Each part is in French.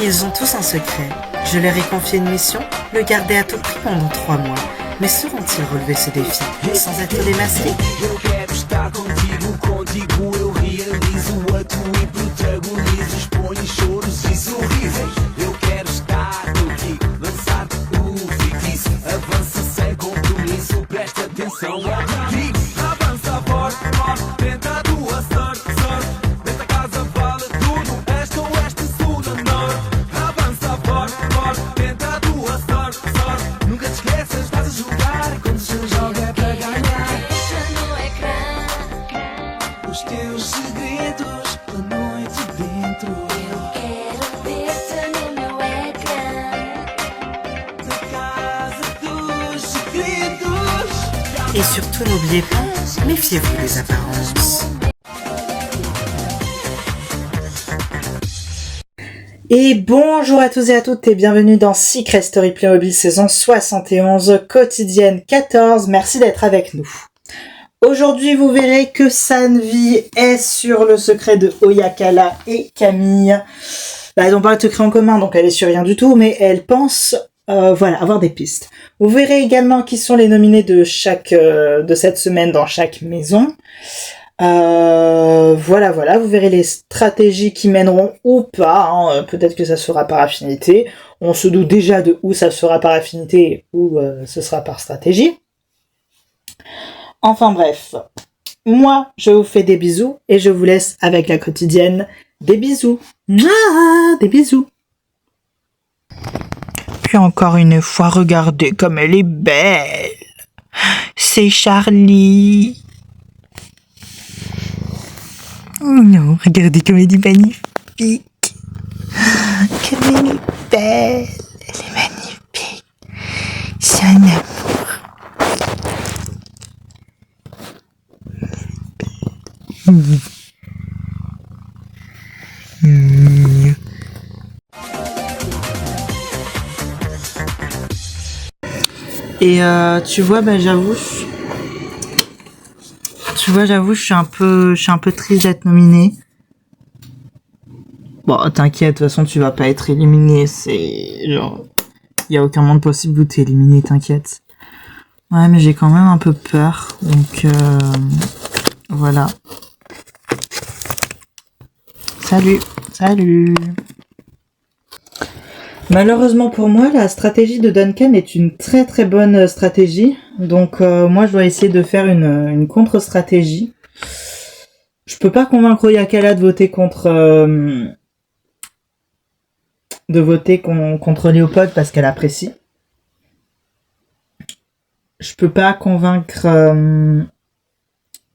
Ils ont tous un secret. Je leur ai confié une mission, le garder à tout prix pendant 3 mois. Mais sauront-ils relever ce défi sans être démasqués? Eu quero estar contigo, contigo eu realizo, atuo e protagonizo, exponho choros e sorrisos. Eu quero estar contigo, lançar-te o feitiço, avança sem compromisso, presta atenção ao que digo. Avança forte, forte, tenta a tua sorte, sorte, nesta casa vale tudo, este oeste, sul ou norte. Avança forte, forte, tenta a tua sorte, sorte, nunca te esqueças, estás a jogar, quando se joga é para ganhar. Os teus segredos da noite dentro. Eu quero ver-te no meu ecrã. Da casa dos segredos. Et surtout, n'oubliez pas, méfiez-vous des apparences. Et bonjour à tous et à toutes et bienvenue dans Secret Story Playmobil saison 71, quotidienne 14. Merci d'être avec nous. Aujourd'hui, vous verrez que Sanvi est sur le secret de Oyakala et Camille. Elles n'ont pas de secret en commun, donc elle est sur rien du tout, mais elle pense, avoir des pistes. Vous verrez également qui sont les nominés de cette semaine dans chaque maison. Vous verrez les stratégies qui mèneront ou pas, peut-être que ça sera par affinité. On se doute déjà de où ça sera par affinité ou ce sera par stratégie. Enfin bref, moi je vous fais des bisous et je vous laisse avec la quotidienne. Des bisous. Mouah, des bisous. Puis encore une fois, regardez comme elle est belle. C'est Charlie. Oh non, regardez comme elle est magnifique. Comme elle est belle. Elle est magnifique. C'est un amour. Et tu vois, j'avoue, je suis un peu triste d'être nominée. Bon, t'inquiète, de toute façon, tu vas pas être éliminée. C'est genre, y a aucun monde possible où t'es éliminée, t'inquiète. Ouais, mais j'ai quand même un peu peur, donc voilà. Salut. Malheureusement pour moi, la stratégie de Duncan est une très très bonne stratégie. Donc moi, je dois essayer de faire une contre-stratégie. Je peux pas convaincre Oyakala de voter contre Léopold parce qu'elle apprécie. Je peux pas convaincre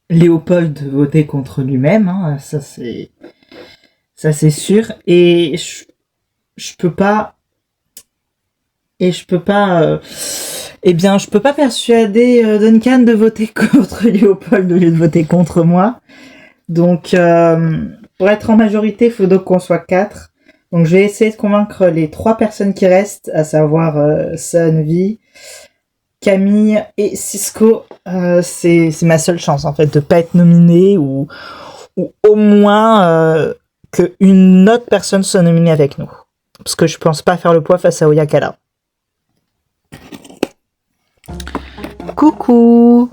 Léopold de voter contre lui-même, ça c'est sûr. Et je peux pas persuader Duncan de voter contre Léopold au lieu de voter contre moi. Donc, pour être en majorité, il faut donc qu'on soit 4. Donc, je vais essayer de convaincre les 3 personnes qui restent, à savoir Sanvi, Camille et Cisco. C'est ma seule chance, en fait, de pas être nominée ou au moins qu'une autre personne soit nominée avec nous. Parce que je pense pas faire le poids face à Oyakala. Coucou.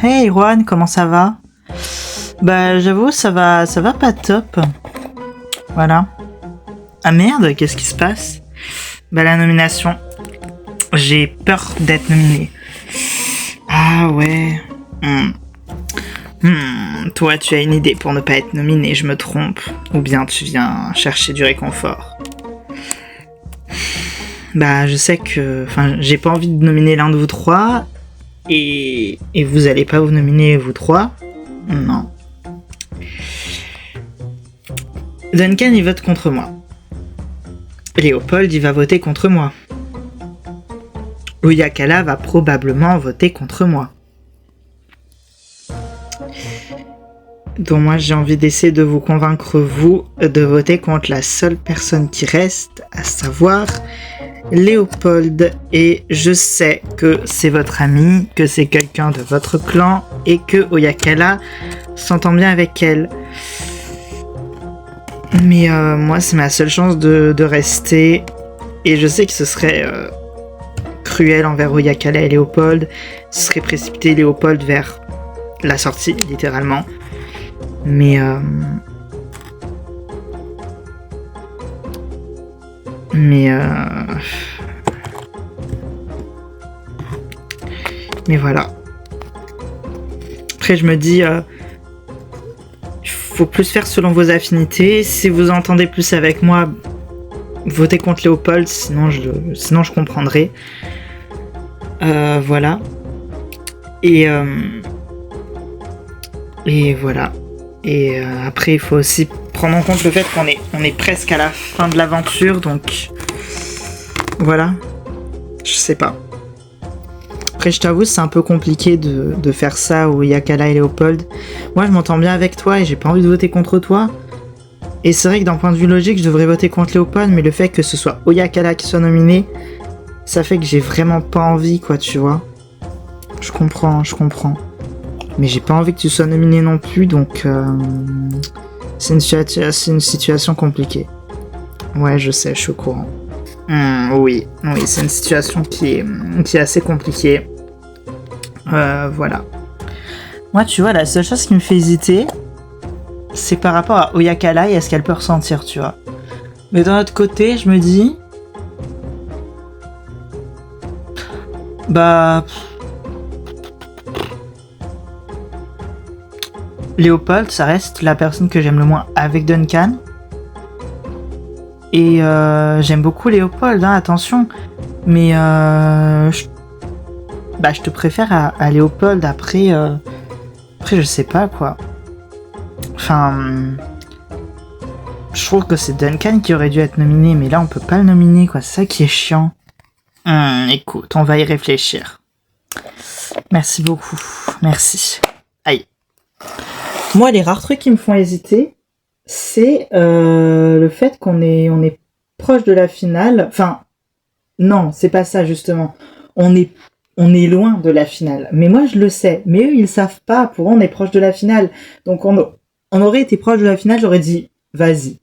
Hey Juan, comment ça va? J'avoue, ça va pas top. Voilà. Ah merde, qu'est-ce qui se passe? La nomination. J'ai peur d'être nominée. Ah ouais. Toi, tu as une idée pour ne pas être nominée, je me trompe. Ou bien tu viens chercher du réconfort. Je sais que... j'ai pas envie de nominer l'un de vous 3. Et vous allez pas vous nominer vous 3. Non. Duncan, il vote contre moi. Léopold, il va voter contre moi. Oyakala va probablement voter contre moi. Donc moi, j'ai envie d'essayer de vous convaincre, vous, de voter contre la seule personne qui reste, à savoir Léopold. Et je sais que c'est votre ami, que c'est quelqu'un de votre clan, et que Oyakala s'entend bien avec elle. Mais moi, c'est ma seule chance de rester. Et je sais que ce serait cruel envers Oyakala et Léopold. Ce serait précipiter Léopold vers la sortie, littéralement. Mais voilà. Après, je me dis, faut plus faire selon vos affinités. Si vous entendez plus avec moi, votez contre Léopold, sinon je comprendrai. Voilà. Et voilà. Et après, il faut aussi prendre en compte le fait qu'on est presque à la fin de l'aventure, donc voilà. Je sais pas. Après, je t'avoue, c'est un peu compliqué de faire ça au Oyakala et Léopold. Moi, je m'entends bien avec toi et j'ai pas envie de voter contre toi. Et c'est vrai que d'un point de vue logique, je devrais voter contre Léopold, mais le fait que ce soit Oyakala qui soit nominé, ça fait que j'ai vraiment pas envie, quoi, tu vois. Je comprends. Mais j'ai pas envie que tu sois nominé non plus, donc c'est une situation compliquée. Ouais, je sais, je suis au courant. Oui, c'est une situation qui est assez compliquée. Voilà. Moi, tu vois, la seule chose qui me fait hésiter, c'est par rapport à Oyakala et à ce qu'elle peut ressentir, tu vois. Mais d'un autre côté, je me dis... Léopold, ça reste la personne que j'aime le moins avec Duncan. Et j'aime beaucoup Léopold, hein, attention. Mais je te préfère à Léopold. Après, je sais pas, quoi. Enfin... Je trouve que c'est Duncan qui aurait dû être nominé, mais là, on peut pas le nominer, quoi. C'est ça qui est chiant. Écoute, on va y réfléchir. Merci beaucoup. Merci. Aïe. Moi, les rares trucs qui me font hésiter, c'est le fait qu'on est proche de la finale. Enfin, non, c'est pas ça, justement. On est loin de la finale. Mais moi, je le sais. Mais eux, ils savent pas. Pour eux, on est proche de la finale. Donc, on aurait été proche de la finale, j'aurais dit, vas-y.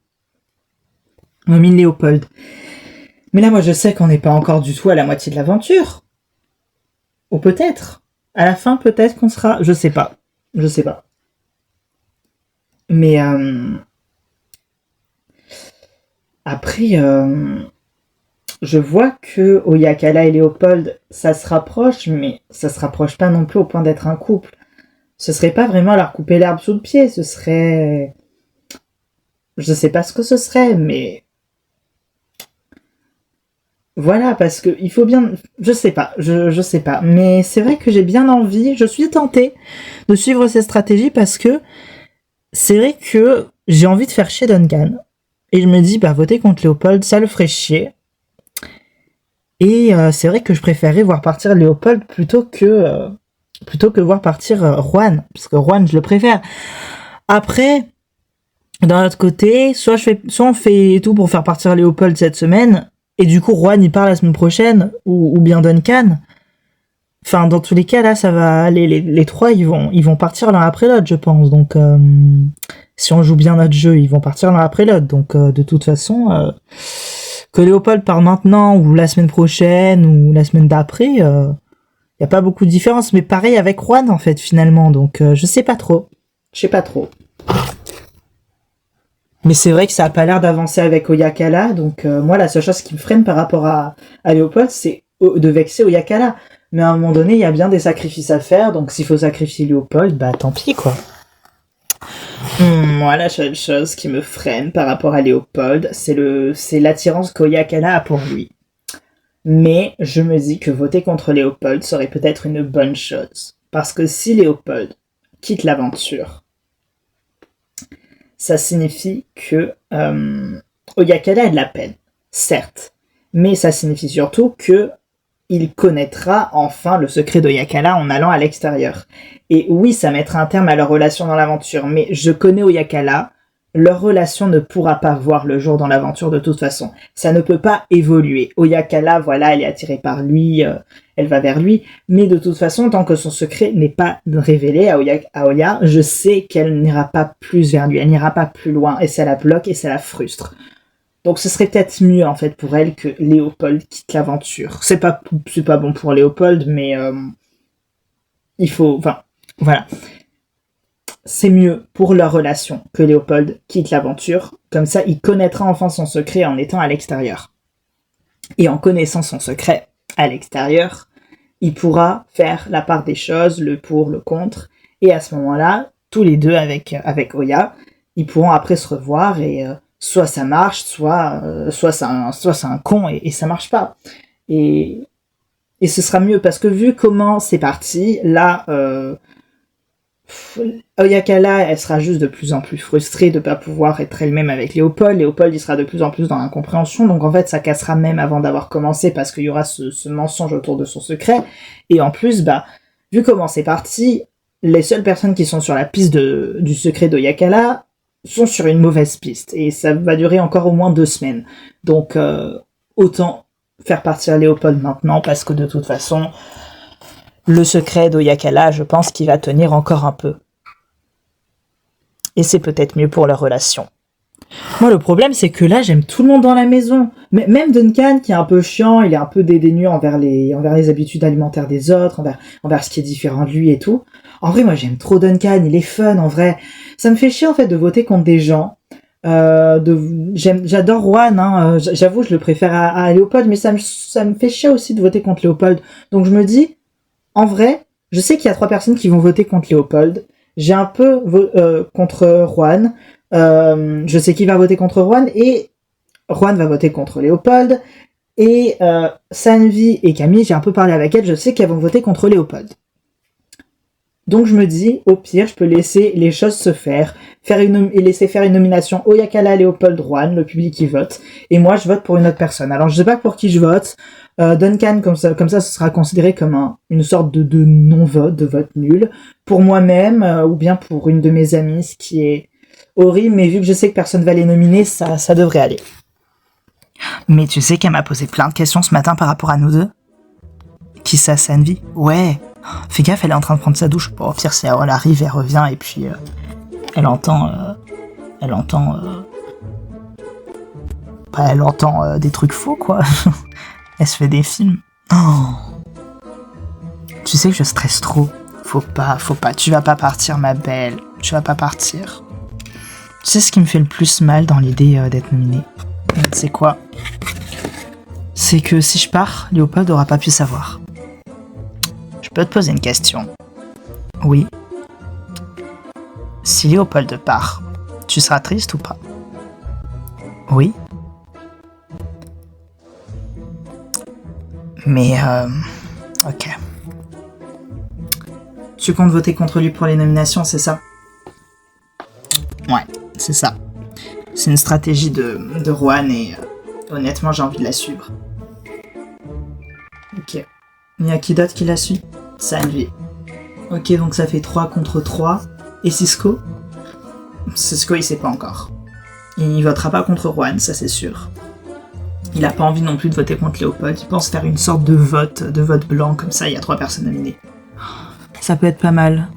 Nomine Léopold. Mais là, moi, je sais qu'on n'est pas encore du tout à la moitié de l'aventure. Ou peut-être. À la fin, peut-être qu'on sera... Je sais pas. Mais après, je vois que Oyakala et Léopold, ça se rapproche, mais ça se rapproche pas non plus au point d'être un couple. Ce serait pas vraiment leur couper l'herbe sous le pied, ce serait... Je sais pas ce que ce serait, mais... Voilà, parce que il faut bien... Je sais pas. Mais c'est vrai que j'ai bien envie, je suis tentée de suivre cette stratégie parce que c'est vrai que j'ai envie de faire chier Duncan. Et je me dis, voter contre Léopold, ça le ferait chier. Et c'est vrai que je préférerais voir partir Léopold plutôt que voir partir Juan. Parce que Juan, je le préfère. Après, d'un autre côté, soit on fait tout pour faire partir Léopold cette semaine, et du coup, Juan, il part la semaine prochaine, ou bien Duncan. Enfin, dans tous les cas, là, ça va... Les trois, ils vont partir l'un après l'autre, je pense. Donc, si on joue bien notre jeu, ils vont partir l'un après l'autre. Donc, de toute façon, que Léopold part maintenant, ou la semaine prochaine, ou la semaine d'après, y a pas beaucoup de différence. Mais pareil avec Juan, en fait, finalement. Donc, je sais pas trop. Mais c'est vrai que ça a pas l'air d'avancer avec Oyakala. Donc, moi, la seule chose qui me freine par rapport à Léopold, c'est de vexer Oyakala. Mais à un moment donné, il y a bien des sacrifices à faire, donc s'il faut sacrifier Léopold, tant pis, quoi. Moi, la seule chose qui me freine par rapport à Léopold, c'est l'attirance qu'Oyakala a pour lui. Mais je me dis que voter contre Léopold serait peut-être une bonne chose. Parce que si Léopold quitte l'aventure, ça signifie que Oyakala a de la peine, certes. Mais ça signifie surtout que il connaîtra enfin le secret d'Oyakala en allant à l'extérieur. Et oui, ça mettra un terme à leur relation dans l'aventure, mais je connais Oyakala, leur relation ne pourra pas voir le jour dans l'aventure de toute façon. Ça ne peut pas évoluer. Oyakala, voilà, elle est attirée par lui, elle va vers lui. Mais de toute façon, tant que son secret n'est pas révélé à Oya, je sais qu'elle n'ira pas plus vers lui, elle n'ira pas plus loin, et ça la bloque et ça la frustre. Donc ce serait peut-être mieux en fait pour elle que Léopold quitte l'aventure. C'est pas bon pour Léopold, mais il faut, enfin, voilà. C'est mieux pour leur relation que Léopold quitte l'aventure. Comme ça, il connaîtra enfin son secret en étant à l'extérieur. Et en connaissant son secret à l'extérieur, il pourra faire la part des choses, le pour, le contre. Et à ce moment-là, tous les deux avec Oya, ils pourront après se revoir et soit ça marche, soit c'est un con et ça marche pas. Et ce sera mieux parce que vu comment c'est parti, là, Oyakala, elle sera juste de plus en plus frustrée de pas pouvoir être elle-même avec Léopold. Léopold, il sera de plus en plus dans l'incompréhension. Donc en fait, ça cassera même avant d'avoir commencé parce qu'il y aura ce mensonge autour de son secret. Et en plus, vu comment c'est parti, les seules personnes qui sont sur la piste du secret d'Oyakala sont sur une mauvaise piste. Et ça va durer encore au moins 2 semaines. Donc autant faire partir Léopold maintenant parce que de toute façon, le secret d'Oyakala, je pense qu'il va tenir encore un peu. Et c'est peut-être mieux pour leur relation. Moi, le problème, c'est que là, j'aime tout le monde dans la maison. Même Duncan, qui est un peu chiant, il est un peu dédaigneux envers les habitudes alimentaires des autres, envers ce qui est différent de lui et tout. En vrai, moi, j'aime trop Duncan, il est fun, en vrai. Ça me fait chier, en fait, de voter contre des gens. J'adore Juan, hein. J'avoue, je le préfère à Léopold, mais ça me fait chier aussi de voter contre Léopold. Donc, je me dis, en vrai, je sais qu'il y a 3 personnes qui vont voter contre Léopold. J'ai un peu contre Juan. Je sais qui va voter contre Juan. Et Juan va voter contre Léopold. Et Sanvi et Camille, j'ai un peu parlé avec elles. Je sais qu'elles vont voter contre Léopold. Donc je me dis, au pire, je peux laisser les choses se faire. Et laisser faire une nomination Oyakala, Léopold, Juan. Le public y vote. Et moi, je vote pour une autre personne. Alors je sais pas pour qui je vote. Duncan, comme ça, ce sera considéré comme une sorte de non-vote, de vote nul, pour moi-même, ou bien pour une de mes amies, ce qui est horrible, mais vu que je sais que personne va les nominer, ça devrait aller. Mais tu sais qu'elle m'a posé plein de questions ce matin par rapport à nous deux. Qui ça, Sanvi? Ouais, fais gaffe, elle est en train de prendre sa douche. Bon, au pire, si elle arrive, elle revient, et puis elle entend des trucs faux, quoi. Elle se fait des films. Oh. Tu sais que je stresse trop. Faut pas. Tu vas pas partir, ma belle. Tu vas pas partir. Tu sais ce qui me fait le plus mal dans l'idée d'être nominée? C'est quoi? C'est que si je pars, Léopold aura pas pu savoir. Je peux te poser une question? Oui. Si Léopold part, tu seras triste ou pas? Oui. Mais, ok. Tu comptes voter contre lui pour les nominations, c'est ça? Ouais, c'est ça. C'est une stratégie de Juan et honnêtement, j'ai envie de la suivre. Ok. Il y a qui d'autre qui la suit? Sanvi. Ok, donc ça fait 3 contre 3. Et Cisco? Cisco, il sait pas encore. Il votera pas contre Juan, ça c'est sûr. Il a pas envie non plus de voter contre Léopold. Il pense faire une sorte de vote blanc, comme ça il y a 3 personnes nominées. Ça peut être pas mal.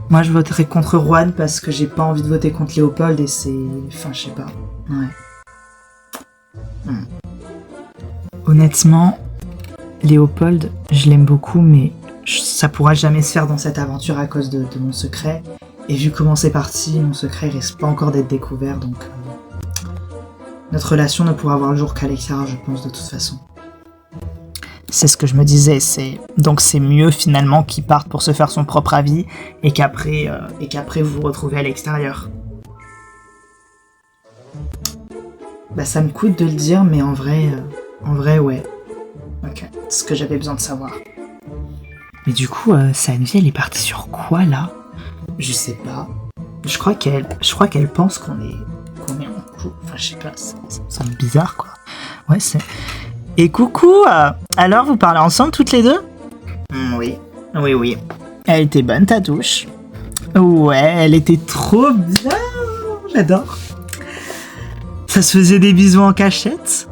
Moi je voterai contre Juan parce que j'ai pas envie de voter contre Léopold et c'est... Enfin, je sais pas. Ouais. Honnêtement, Léopold, je l'aime beaucoup, mais ça pourra jamais se faire dans cette aventure à cause de mon secret. Et vu comment c'est parti, mon secret risque pas encore d'être découvert, donc... Notre relation ne pourra voir le jour qu'à l'extérieur, je pense, de toute façon. C'est ce que je me disais, donc c'est mieux finalement qu'il parte pour se faire son propre avis et qu'après vous vous retrouvez à l'extérieur. Ça me coûte de le dire, mais en vrai, ouais. Ok, c'est ce que j'avais besoin de savoir. Mais du coup, Sanvi, elle est partie sur quoi, là? Je sais pas. Je crois qu'elle pense qu'on est en couple. Enfin, je sais pas, ça semble bizarre, quoi. Ouais, c'est... Et coucou, alors vous parlez ensemble toutes les deux? Oui. Elle était bonne ta douche. Ouais, elle était trop bien. J'adore. Ça se faisait des bisous en cachette?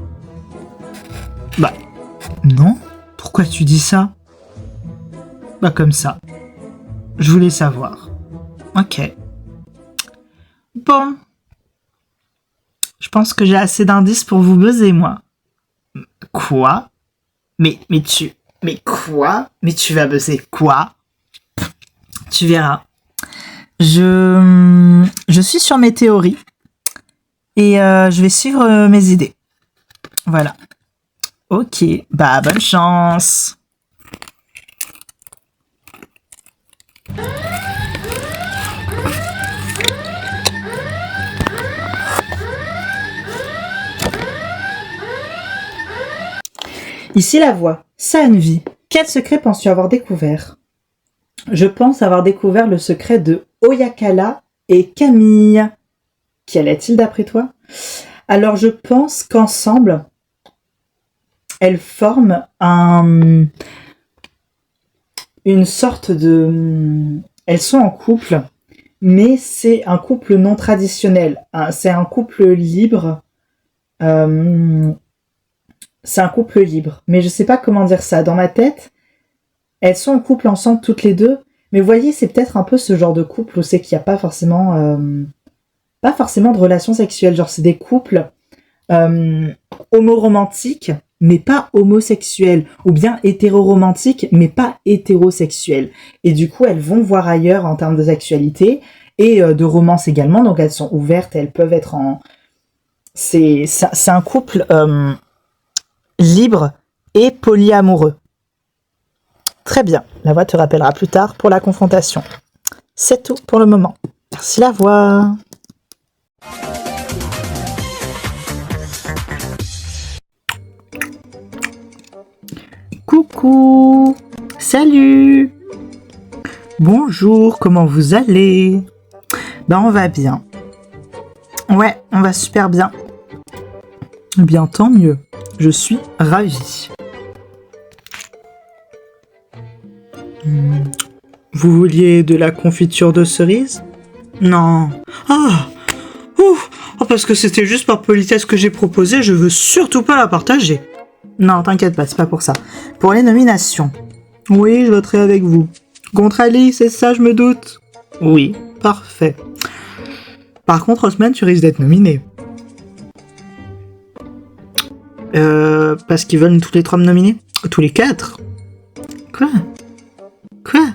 Non. Pourquoi tu dis ça? Bah comme ça. Je voulais savoir. Ok. Bon. Je pense que j'ai assez d'indices pour vous buzzer, moi. Quoi? Mais quoi? Mais tu vas buzzer quoi? Tu verras. Je suis sur mes théories. Et je vais suivre mes idées. Voilà. Ok. Bah, bonne chance. Ici la voix. Saanvi, quel secret penses-tu avoir découvert? Je pense avoir découvert le secret de Oyakala et Camille. Quel est-il d'après toi? Alors je pense qu'ensemble, elles forment une sorte de... Elles sont en couple, mais c'est un couple non traditionnel. C'est un couple libre. C'est un couple libre. Mais je sais pas comment dire ça. Dans ma tête, elles sont en couple ensemble toutes les deux. Mais vous voyez, c'est peut-être un peu ce genre de couple où c'est qu'il n'y a pas forcément de relations sexuelles. Genre, c'est des couples homoromantiques, mais pas homosexuels. Ou bien hétéroromantiques, mais pas hétérosexuels. Et du coup, elles vont voir ailleurs en termes de sexualité et de romance également. Donc, elles sont ouvertes, elles peuvent être en... C'est un couple libre et polyamoureux. Très bien, la voix te rappellera plus tard pour la confrontation. C'est tout pour le moment. Merci la voix. Coucou. Salut. Bonjour, comment vous allez? Ben on va bien. Ouais, on va super bien. Bien, tant mieux. Je suis ravie. Vous vouliez de la confiture de cerise? Non. Ah! Ouf! Oh, parce que c'était juste par politesse que j'ai proposé, je veux surtout pas la partager. Non, t'inquiète pas, c'est pas pour ça. Pour les nominations. Oui, je voterai avec vous. Contre Ali, c'est ça, je me doute. Oui, parfait. Par contre, Osman, tu risques d'être nominé. Parce qu'ils veulent tous les 3 me nominer? Tous les 4? Quoi? Quoi?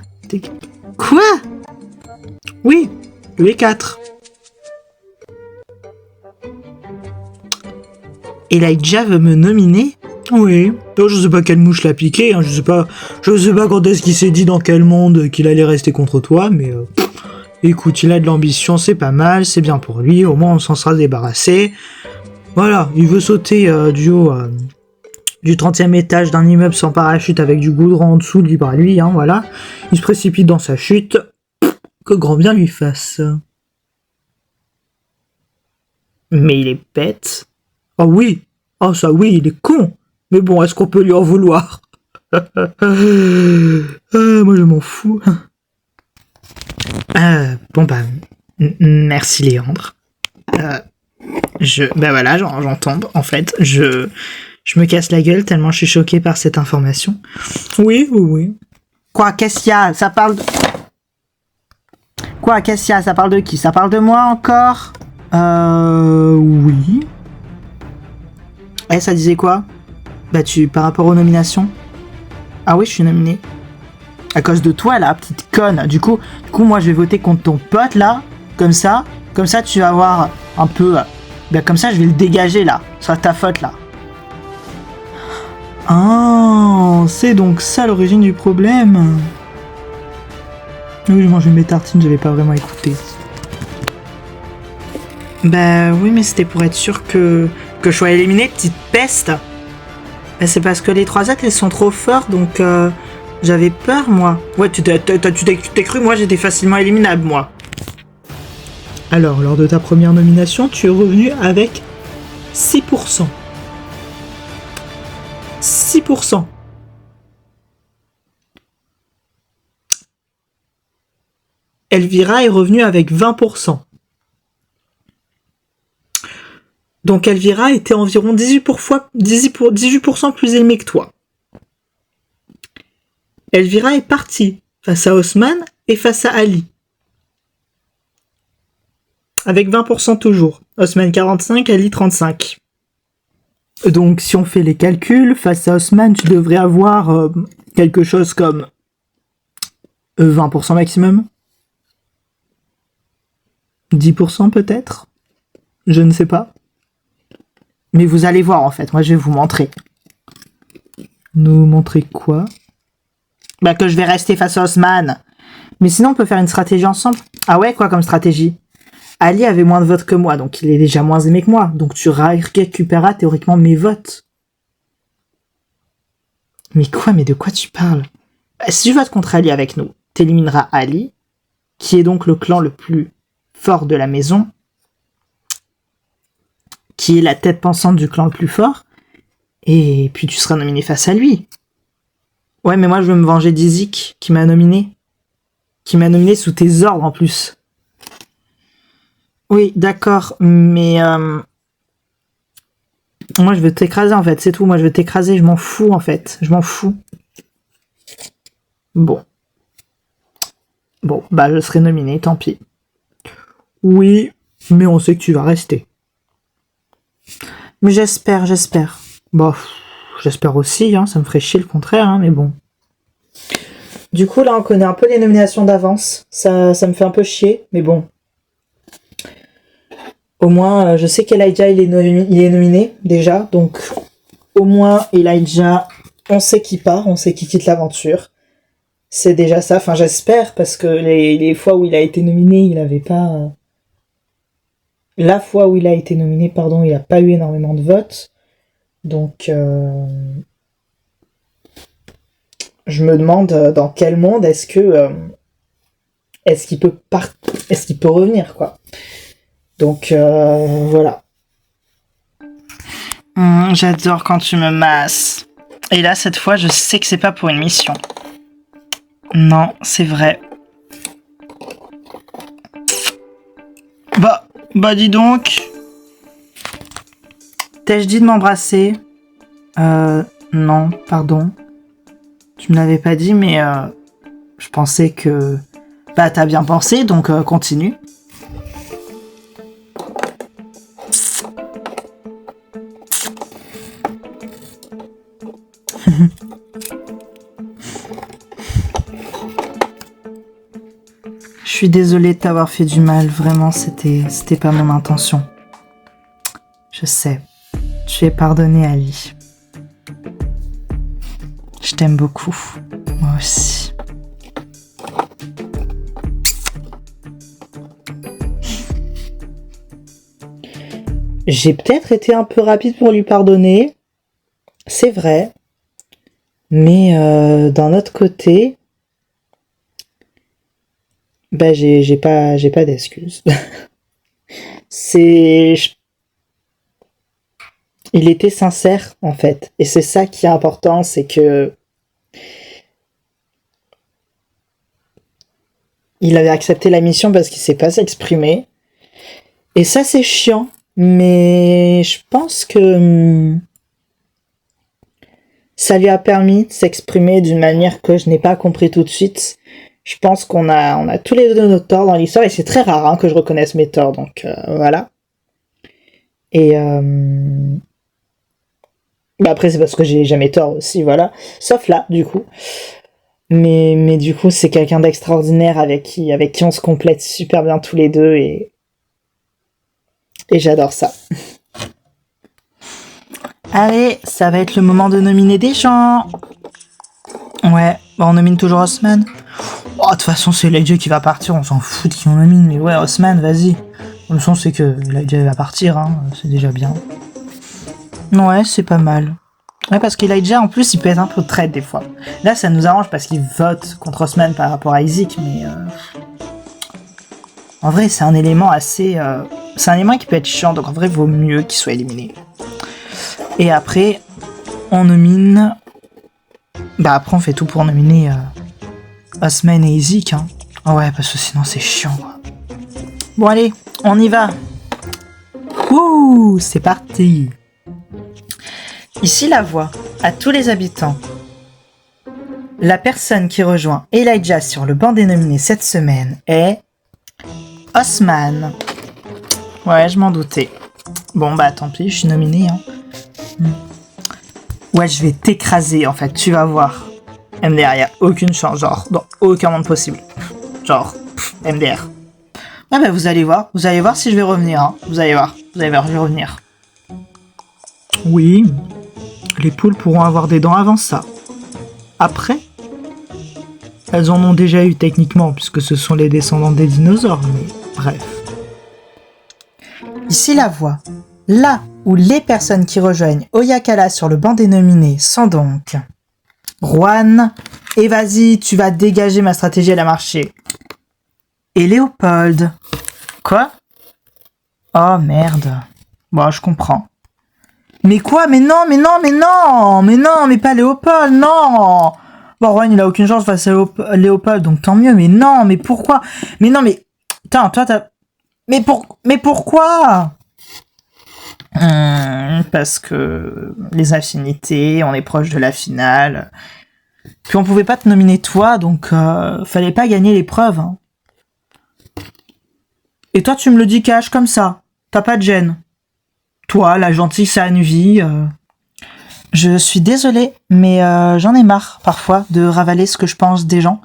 Oui, les 4. Elijah veut me nominer? Oui. Oh, je sais pas quelle mouche l'a piqué, hein. Je sais pas quand est-ce qu'il s'est dit dans quel monde qu'il allait rester contre toi, mais écoute, il a de l'ambition, c'est pas mal, c'est bien pour lui, au moins on s'en sera débarrassé. Voilà, il veut sauter du haut du 30e étage d'un immeuble sans parachute avec du goudron en dessous, libre à lui, hein, voilà. Il se précipite dans sa chute. Que grand bien lui fasse. Mais il est bête. Oh oui. Oh ça oui, il est con. Mais bon, est-ce qu'on peut lui en vouloir? Moi je m'en fous. Bon bah, merci Léandre. Ben voilà, j'en tombe, en fait. Je me casse la gueule tellement je suis choquée par cette information. Oui. Quoi, qu'est-ce qu'il y a? Ça parle de... Quoi, qu'est-ce qu'il y a? Ça parle de qui? Ça parle de moi encore? Oui. Ça disait quoi? Bah par rapport aux nominations? Ah oui, je suis nominée. À cause de toi, là, petite conne. Du coup, moi, je vais voter contre ton pote, là. Comme ça, tu vas voir un peu... Ben comme ça, je vais le dégager, là. Ce sera ta faute, là. Ah, c'est donc ça l'origine du problème. Oui, je mange mes tartines, je vais pas vraiment écouter. Bah oui, mais c'était pour être sûr que je sois éliminé, petite peste. Ben, c'est parce que les 3 autres, elles sont trop forts, donc j'avais peur, moi. Ouais, tu t'es cru, moi, j'étais facilement éliminable, moi. Alors, lors de ta première nomination, tu es revenu avec 6%. 6%. Elvira est revenue avec 20%. Donc Elvira était environ 18% plus aimée que toi. Elvira est partie face à Osman et face à Ali. Avec 20% toujours. Osman 45, Ali 35. Donc si on fait les calculs, face à Osman, tu devrais avoir quelque chose comme 20% maximum. 10% peut-être. Je ne sais pas. Mais vous allez voir en fait, moi je vais vous montrer. Nous montrer quoi? Bah que je vais rester face à Osman. Mais sinon on peut faire une stratégie ensemble. Ah ouais, quoi comme stratégie? Ali avait moins de votes que moi, donc il est déjà moins aimé que moi. Donc tu récupéreras théoriquement mes votes. Mais quoi? Mais de quoi tu parles? Bah, si tu votes contre Ali avec nous, t'élimineras Ali, qui est donc le clan le plus fort de la maison, qui est la tête pensante du clan le plus fort, et puis tu seras nominé face à lui. Ouais, mais moi je veux me venger d'Izik, qui m'a nominé. Qui m'a nominé sous tes ordres en plus. Oui, d'accord, mais moi je veux t'écraser en fait, c'est tout. Moi je veux t'écraser, je m'en fous en fait, je m'en fous. Bon, bah je serai nominé, tant pis. Oui, mais on sait que tu vas rester. Mais j'espère. Bon, j'espère aussi, hein, ça me ferait chier le contraire, hein, mais bon. Du coup là on connaît un peu les nominations d'avance, ça me fait un peu chier, mais bon. Au moins, je sais qu'Elijah, il est nominé, déjà. Donc, au moins, Elijah, on sait qui part, on sait qui quitte l'aventure. C'est déjà ça. Enfin, j'espère, parce que les fois où il a été nominé, il n'avait pas... La fois où il a été nominé, pardon, il n'a pas eu énormément de votes. Donc, je me demande dans quel monde est-ce qu'il peut revenir, quoi. Donc, voilà. J'adore quand tu me masses. Et là, cette fois, je sais que c'est pas pour une mission. Non, c'est vrai. Bah dis donc. T'ai-je dit de m'embrasser? Non, pardon. Tu me l'avais pas dit, mais je pensais que... Bah, t'as bien pensé, donc continue. Je suis désolée de t'avoir fait du mal, vraiment, c'était pas mon intention. Je sais. Tu es pardonné, Ali. Je t'aime beaucoup. Moi aussi. J'ai peut-être été un peu rapide pour lui pardonner. C'est vrai. Mais d'un autre côté, bah j'ai pas d'excuses. Il était sincère en fait, et c'est ça qui est important, c'est que il avait accepté la mission parce qu'il sait pas s'exprimer, et ça c'est chiant, mais je pense que ça lui a permis de s'exprimer d'une manière que je n'ai pas compris tout de suite. Je pense qu'on a tous les deux nos torts dans l'histoire, et c'est très rare hein, que je reconnaisse mes torts, donc voilà. Et bah après c'est parce que j'ai jamais tort aussi, voilà. Sauf là, du coup. Mais du coup, c'est quelqu'un d'extraordinaire avec qui on se complète super bien tous les deux, et j'adore ça. Allez, ça va être le moment de nominer des gens. Ouais, bah on nomine toujours Osman. Oh, de toute façon, c'est Elijah qui va partir, on s'en fout de qui on nomine, mais ouais, Osman, vas-y. Le sens, c'est que Elijah va partir, hein, c'est déjà bien. Ouais, c'est pas mal. Ouais, parce qu'Elijah, en plus, il peut être un peu traite des fois. Là, ça nous arrange parce qu'il vote contre Osman par rapport à Isaac, mais... En vrai, c'est un élément assez... C'est un élément qui peut être chiant, donc en vrai, il vaut mieux qu'il soit éliminé. Et après, on nomine... Bah après, on fait tout pour nominer Osman et Isaac, hein. Oh ouais, parce que sinon, c'est chiant, quoi. Bon, allez, on y va. Ouh, c'est parti. Ici la voix à tous les habitants. La personne qui rejoint Elijah sur le banc des nominés cette semaine est Osman. Ouais, je m'en doutais. Bon, bah tant pis, je suis nominé. Hein. Ouais, je vais t'écraser en fait, tu vas voir. MDR, y a aucune chance, genre, dans aucun monde possible. Genre, MDR. Ouais, bah vous allez voir si je vais revenir. Hein. Vous allez voir, je vais revenir. Oui, les poules pourront avoir des dents avant ça. Après, elles en ont déjà eu techniquement, puisque ce sont les descendants des dinosaures, mais bref. Ici la voix. Là où les personnes qui rejoignent Oyakala sur le banc des nominés sont donc Juan, et vas-y, tu vas dégager, ma stratégie elle a marché. Et Léopold. Quoi? Oh merde. Bon, je comprends. Mais quoi? Mais non, mais pas Léopold, non. Bon, Juan, il a aucune chance face à Léopold, donc tant mieux, mais non, mais pourquoi? Mais non, mais... Attends, toi, t'as... Mais pourquoi? Parce que les affinités, on est proche de la finale. Puis on pouvait pas te nominer toi, donc fallait pas gagner l'épreuve. Hein. Et toi, tu me le dis cash comme ça. T'as pas de gêne. Toi, la gentille Sanuvi. Je suis désolée, mais j'en ai marre parfois de ravaler ce que je pense des gens.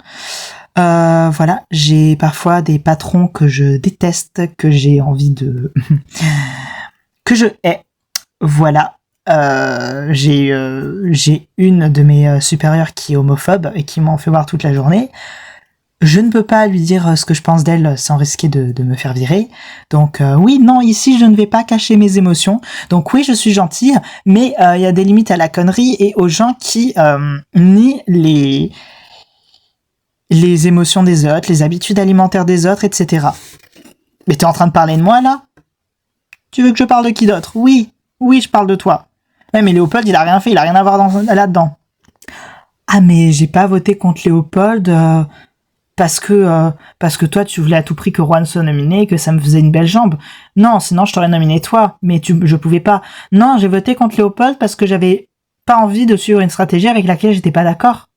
Voilà, j'ai parfois des patrons que je déteste, que j'ai envie de... que je hais. Voilà. J'ai une de mes supérieures qui est homophobe et qui m'en fait voir toute la journée. Je ne peux pas lui dire ce que je pense d'elle sans risquer de me faire virer. Donc oui, non, ici je ne vais pas cacher mes émotions. Donc oui, je suis gentille, mais il y a des limites à la connerie et aux gens qui nient les émotions des autres, les habitudes alimentaires des autres, etc. Mais t'es en train de parler de moi là? Tu veux que je parle de qui d'autre? Oui, je parle de toi. Ouais, mais Léopold, il a rien fait, il a rien à voir là-dedans. Ah, mais j'ai pas voté contre Léopold parce que toi, tu voulais à tout prix que Juan soit nominé, que ça me faisait une belle jambe. Non, sinon je t'aurais nominé toi, mais je pouvais pas. Non, j'ai voté contre Léopold parce que j'avais pas envie de suivre une stratégie avec laquelle j'étais pas d'accord.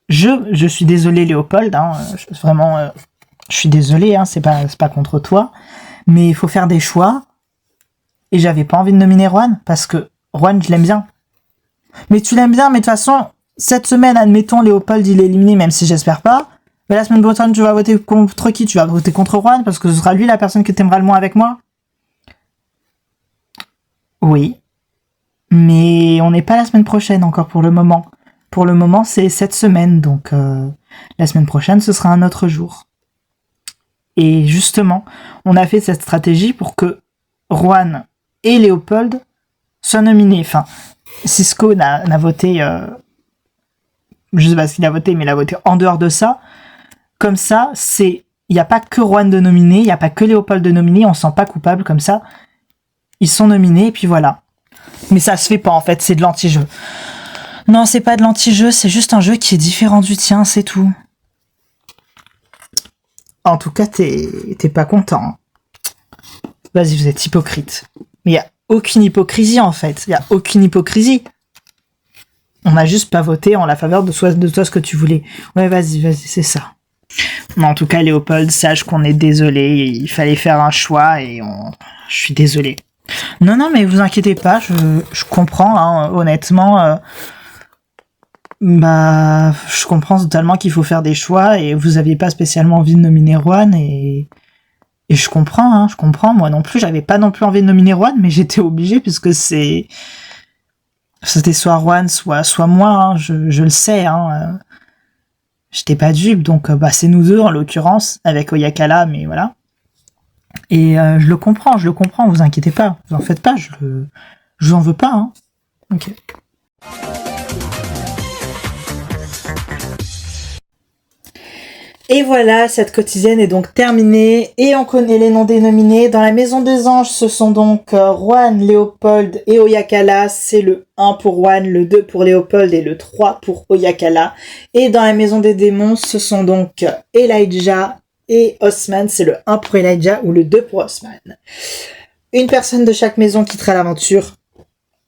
Je suis désolé Léopold, hein, vraiment, je suis désolé, hein, c'est pas contre toi, mais il faut faire des choix. Et j'avais pas envie de nominer Juan, parce que Juan, je l'aime bien. Mais tu l'aimes bien, mais de toute façon, cette semaine, admettons, Léopold, il est éliminé, même si j'espère pas. Mais la semaine prochaine, tu vas voter contre qui? Tu vas voter contre Juan, parce que ce sera lui la personne que t'aimeras le moins avec moi? Oui. Mais on n'est pas la semaine prochaine encore pour le moment. Pour le moment, c'est cette semaine, donc la semaine prochaine, ce sera un autre jour. Et justement, on a fait cette stratégie pour que Juan et Léopold soient nominés. Enfin, Cisco n'a voté... je sais pas ce qu'il a voté, mais il a voté en dehors de ça. Comme ça, il n'y a pas que Juan de nominé, il n'y a pas que Léopold de nominé, on se sent pas coupable comme ça. Ils sont nominés, et puis voilà. Mais ça se fait pas, en fait, c'est de l'anti-jeu. Non, c'est pas de l'anti-jeu, c'est juste un jeu qui est différent du tien, c'est tout. En tout cas, t'es pas content. Vas-y, vous êtes hypocrite. Mais il y a aucune hypocrisie, en fait. Il y a aucune hypocrisie. On n'a juste pas voté en la faveur de toi ce que tu voulais. Ouais, vas-y, c'est ça. Mais en tout cas, Léopold, sache qu'on est désolé. Il fallait faire un choix et je suis désolé. Non, mais vous inquiétez pas, je comprends, hein, honnêtement. Je comprends totalement qu'il faut faire des choix et vous aviez pas spécialement envie de nominer Juan et je comprends, moi non plus, j'avais pas non plus envie de nominer Juan, mais j'étais obligée puisque c'était soit Juan, soit moi, hein, je le sais, hein, j'étais pas dupe, donc c'est nous deux en l'occurrence, avec Oyakala, mais voilà. Et je le comprends, vous inquiétez pas, vous en faites pas, je vous en veux pas, hein. Ok. Et voilà, cette quotidienne est donc terminée et on connaît les noms des nominés. Dans la Maison des Anges, ce sont donc Juan, Léopold et Oyakala. C'est le 1 pour Juan, le 2 pour Léopold et le 3 pour Oyakala. Et dans la Maison des Démons, ce sont donc Elijah et Osman. C'est le 1 pour Elijah ou le 2 pour Osman. Une personne de chaque maison quittera l'aventure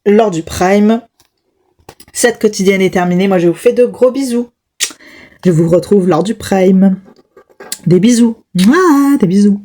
lors du Prime. Cette quotidienne est terminée. Moi, je vous fais de gros bisous. Je vous retrouve lors du Prime. Des bisous. Mouah, des bisous.